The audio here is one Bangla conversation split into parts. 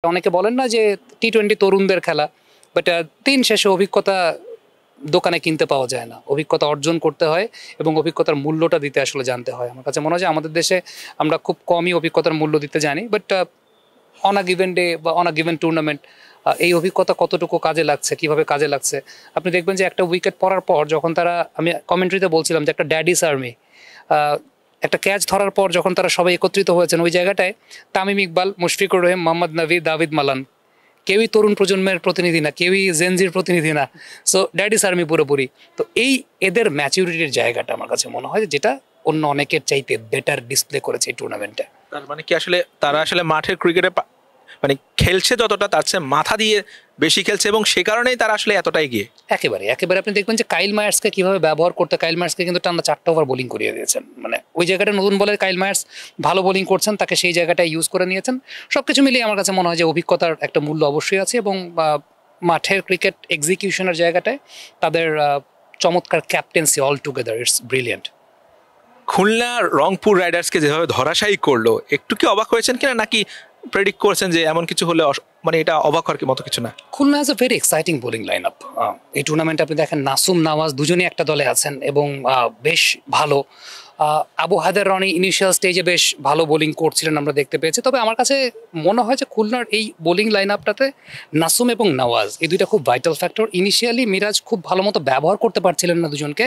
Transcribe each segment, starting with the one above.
অনেকে বলেন না যে টি-20 তরুণদের খেলা, বাট দিন শেষে অভিজ্ঞতা দোকানে কিনতে পাওয়া যায় না, অভিজ্ঞতা অর্জন করতে হয় এবং অভিজ্ঞতার মূল্যটা দিতে আসলে জানতে হয়। আমার কাছে মনে হয় যে আমাদের দেশে আমরা খুব কমই অভিজ্ঞতার মূল্য দিতে জানি, but on a given day বা অন আ গিভেন টুর্নামেন্ট এই অভিজ্ঞতা কতটুকু কাজে লাগছে, কিভাবে কাজে লাগছে। আপনি দেখবেন যে একটা উইকেট পড়ার পর যখন তারা, আমি কমেন্ট্রিতে বলছিলাম যে একটা ড্যাডিস আর্মি, একটা ক্যাচ ধরার পর যখন তারা সবাই একত্রিত হয়েছেন ওই জায়গাটায়, তামিম ইকবাল, মুশফিকুর রহিম, মোহাম্মদ নবী, দাভিদ মালান, কেউই তরুণ প্রজন্মের প্রতিনিধি না, কেউই জেনজির প্রতিনিধি না। সো ড্যাডিস আর্মি পুরোপুরি। তো এই এদের ম্যাচিউরিটির জায়গাটা আমার কাছে মনে হয় যেটা অন্য অনেকের চাইতে বেটার ডিসপ্লে করেছে এই টুর্নামেন্টে। তার মানে কি আসলে তারা আসলে মাঠের ক্রিকেটে মানে খেলছে যতটা তার চেয়ে মাথা দিয়ে বেশি খেলছে এবং সে কারণেই তারা আসলে এতটাই এগিয়ে। একেবারে আপনি দেখবেন যে কাইল মায়ার্সকে কিভাবে ব্যবহার করতে, কাইল মায়ার্সকে কিন্তু টানা 4টা ওভার বোলিং করিয়ে দিয়েছেন। মানে ওই জায়গাটা নতুন বলের কাইল মায়ার্স ভালো বোলিং করছেন, তাকে সেই জায়গাটায় ইউজ করে নিয়েছেন। সব কিছু মিলিয়ে আমার কাছে মনে হয় যে অভিজ্ঞতার একটা মূল্য অবশ্যই আছে এবং মাঠের ক্রিকেট এক্সিকিউশনের জায়গাটায় তাদের চমৎকার captaincy all together, it's brilliant. Khulna Rangpur রাইডার্সকে যেভাবে ধরাশায়ী করলো, একটু কি অবাক হয়েছেন কিনা, নাকি প্রেডিক্ট করছেন যে এমন কিছু হলে মানে এটা অবাক হওয়ার মতো কিছু না? Khulna has a very exciting bowling line up. এই টুর্নামেন্টে আপনি দেখেন নাসুম, নওয়াজ দুজনেই একটা দলে আছেন এবং বেশ ভালো। আবু হায়দার রনি ইনিশিয়াল স্টেজে বেশ ভালো বোলিং করছিলেন, আমরা দেখতে পেয়েছি। তবে আমার কাছে মনে হয় যে খুলনার এই বোলিং লাইন আপটাতে নাসুম এবং নওয়াজ এই দুইটা খুব ভাইটাল ফ্যাক্টর। ইনিশিয়ালি মিরাজ খুব ভালো মতো ব্যবহার করতে পারছিলেন না দুজনকে,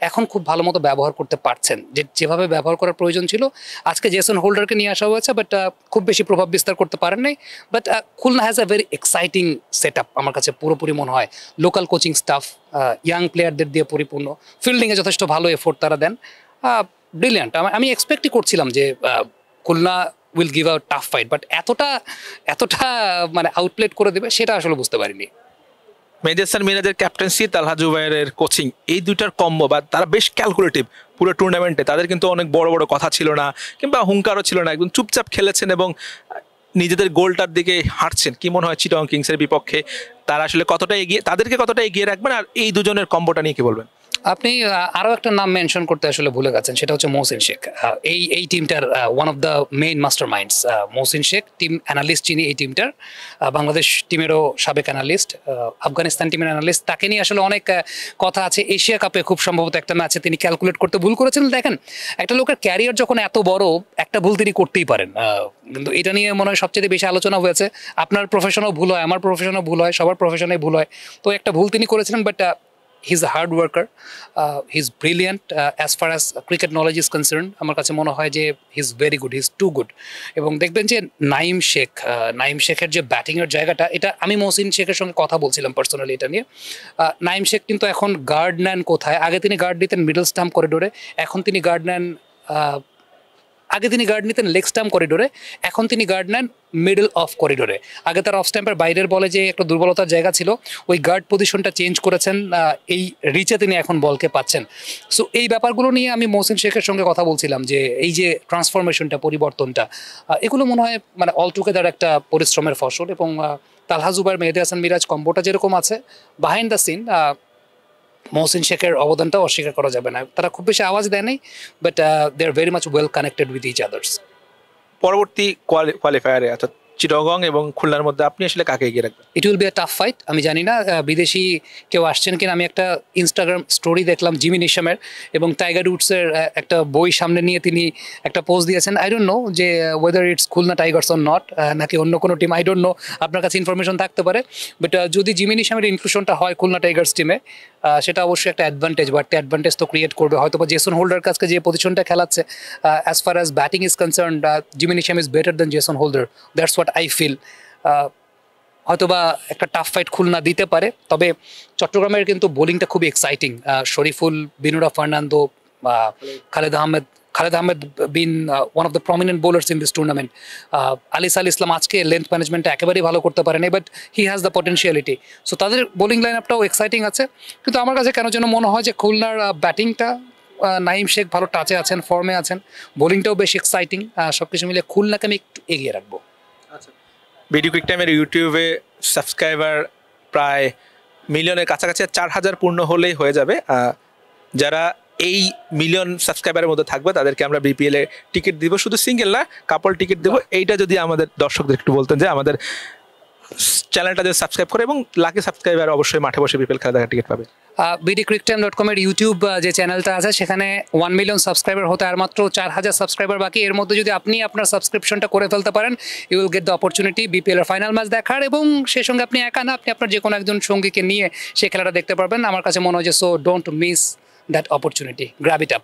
এখন খুব ভালো মতো ব্যবহার করতে পারছেন, যেভাবে ব্যবহার করার প্রয়োজন ছিল। আজকে জেসন হোল্ডারকে নিয়ে আসা হয়েছে, বাট খুব বেশি প্রভাব বিস্তার করতে পারেন নাই। But Khulna has a very exciting set up আমার কাছে পুরোপুরি মনে হয়। লোকাল কোচিং স্টাফ, ইয়াং প্লেয়ারদের দিয়ে পরিপূর্ণ, ফিল্ডিংয়ে যথেষ্ট ভালো এফোর্ট তারা দেন। ব্রিলিয়ান্ট। আমি এক্সপেক্টই করছিলাম যে Khulna will give a tough fight, but এতটা মানে আউটপ্লেট করে দেবে সেটা আসলে বুঝতে পারিনি। মেহেদী হাসান মিরাজের ক্যাপ্টেন্সি, তালহা জুবায়েরের কোচিং, এই দুইটার কম্বো বা তারা বেশ ক্যালকুলেটিভ পুরো টুর্নামেন্টে। তাদের কিন্তু অনেক বড় বড় কথা ছিল না কিংবা হুঙ্কারও ছিল না, একদম চুপচাপ খেলেছেন এবং নিজেদের গোলটার দিকে হাঁটছেন। কি মনে হয় চিটাগং কিংসের বিপক্ষে তারা আসলে কতটা এগিয়ে, তাদেরকে কতটা এগিয়ে রাখবেন, আর এই দুজনের কম্বোটা নিয়ে কি বলবেন? আপনি আরও একটা নাম মেনশন করতে আসলে ভুলে গেছেন, সেটা হচ্ছে মহসিন শেখ। এই টিমটার one of the main master minds Mohsin Sheikh, team analyst যিনি এই টিমটার, বাংলাদেশ টিমেরও সাবেক অ্যানালিস্ট, আফগানিস্তান টিমের অ্যানালিস্ট। তাকে নিয়ে আসলে অনেক কথা আছে। এশিয়া কাপে খুব সম্ভবত একটা ম্যাচে তিনি ক্যালকুলেট করতে ভুল করেছেন। দেখেন, একটা লোকের ক্যারিয়ার যখন এত বড়, একটা ভুল তিনি করতেই পারেন, কিন্তু এটা নিয়ে মনে হয় সবচেয়ে বেশি আলোচনা হয়েছে। আপনার প্রফেশনও ভুল হয়, আমার প্রফেশনও ভুল হয়, সবার প্রফেশনে ভুল হয়। তো একটা ভুল তিনি করেছিলেন, but he's a hard worker, he's brilliant as far as cricket knowledge is concerned. আমার কাছে মনে হয় যে he's very good, he's too good. এবং দেখবেন যে নাইম শেখের যে ব্যাটিংয়ের জায়গাটা, এটা আমি মহসিন শেখের সঙ্গে কথা বলছিলাম পার্সোনালি এটা নিয়ে। নাইম শেখ কিন্তু এখন গার্ড নেন কোথায়? আগে তিনি গার্ড নিতেন মিডল স্টাম্প করিডোরে, এখন তিনি গার্ড নেন লেগ স্টাম্প করিডোরে, এখন তিনি গার্ড নেন মিডল অফ করিডোরে। আগে তার অফ স্ট্যাম্পের বাইরের বলে যে একটা দুর্বলতার জায়গা ছিল, ওই গার্ড পজিশনটা চেঞ্জ করেছেন, এই রিচে তিনি এখন বলকে পাচ্ছেন। সো এই ব্যাপারগুলো নিয়ে আমি মহসিন শেখের সঙ্গে কথা বলছিলাম যে এই যে ট্রান্সফরমেশনটা, পরিবর্তনটা, এগুলো মনে হয় মানে অল টুগেদার একটা পরিশ্রমের ফসল। এবং তালহা জুবায়ের, মেহেদী হাসান মিরাজ কম্বোটা যেরকম আছে, বিহাইন্ড দ্য সিন মহসিন শেখের অবদানটাও অস্বীকার করা যাবে না। তারা খুব বেশি আওয়াজ দেয় নাই, but they are very much well connected with each others. পরবর্তী কোয়ালিফায়ারে অর্থাৎ চিটাগং এবং খুলনার মধ্যে আপনি আসলে কাকে এগিয়ে রাখবেন? It will be a tough fight. আমি জানি না বিদেশি কেউ আসছেন কিনা। আমি একটা ইনস্টাগ্রাম স্টোরি দেখলাম জিমি নিশামের, এবং টাইগার উডসের একটা বই সামনে নিয়ে তিনি একটা পোস্ট দিয়েছেন। আই ডোন্ট নো যে whether it's Khulna Tigers or not, নাকি অন্য কোনো টিম, আই ডোন্ট নো। আপনার কাছে ইনফরমেশন থাকতে পারে, বাট যদি জিমি নিশামের ইনক্লুশনটা হয় খুলনা টাইগার্স টিমে, সেটা অবশ্যই একটা অ্যাডভান্টেজ, বাট অ্যাডভান্টেজ তো ক্রিয়েট করবে। হয়তো বা জেসন হোল্ডার কাছকে যে পজিশনটা খেলাচ্ছে, as far as batting is concerned, Jimmy Neesham is better than Jason Holder, that's what I feel. হয়তোবা একটা টাফ ফাইট খুলনা দিতে পারে। তবে চট্টগ্রামের কিন্তু বোলিংটা খুবই exciting. Shoriful, Binura Fernando, Khaled Ahmed been one of the prominent bowlers in this tournament. Alis Al Islam আজকে লেন্থ ম্যানেজমেন্টটা একেবারেই ভালো করতে পারেনি, but he has the potentiality. So তাদের বোলিং লাইন আপটাও এক্সাইটিং আছে। কিন্তু আমার কাছে কেন যেন মনে হয় যে খুলনার ব্যাটিংটা, নাইম শেখ ভালো টাচে আছেন, ফর্মে আছেন, বোলিংটাও বেশ এক্সাইটিং। সব কিছু মিলে খুলনাকে আমি একটু এগিয়ে রাখবো। বিডি কুইক টাইমের ইউটিউবে সাবস্ক্রাইবার প্রায় মিলিয়নের কাছাকাছি, 4000 পূর্ণ হলেই হয়ে যাবে। যারা এই মিলিয়ন সাবস্ক্রাইবারের মধ্যে থাকবে তাদেরকে আমরা বিপিএল এ টিকিট দিব, শুধু সিঙ্গেল না, কাপল টিকিট দেবো। এইটা যদি আমাদের দর্শকদের একটু বলতেন যে আমাদের চ্যানেলটা যদি সাবস্ক্রাইব করে এবং লাকি সাবস্ক্রাইবার অবশ্যই মাঠে বসে বিপিএল খেলা দেখার টিকিট পাবে। bdcricketime.com এর ইউটিউব যে চ্যানেলটা আছে সেখানে 1 মিলিয়ন সাবস্ক্রাইবার হতে আর মাত্র 4,000 সাবস্ক্রাইবার বাকি। এর মধ্যে যদি আপনি আপনার সাবস্ক্রিপশনটা করে ফেলতে পারেন, you will get the opportunity BPL এর ফাইনাল ম্যাচ দেখার, এবং সেই সঙ্গে আপনি একা না, আপনি আপনার যে কোনো একজন সঙ্গীকে নিয়ে সেই খেলাটা দেখতে পারবেন। আমার কাছে মনে হয় যে so don't miss that opportunity, grab it up.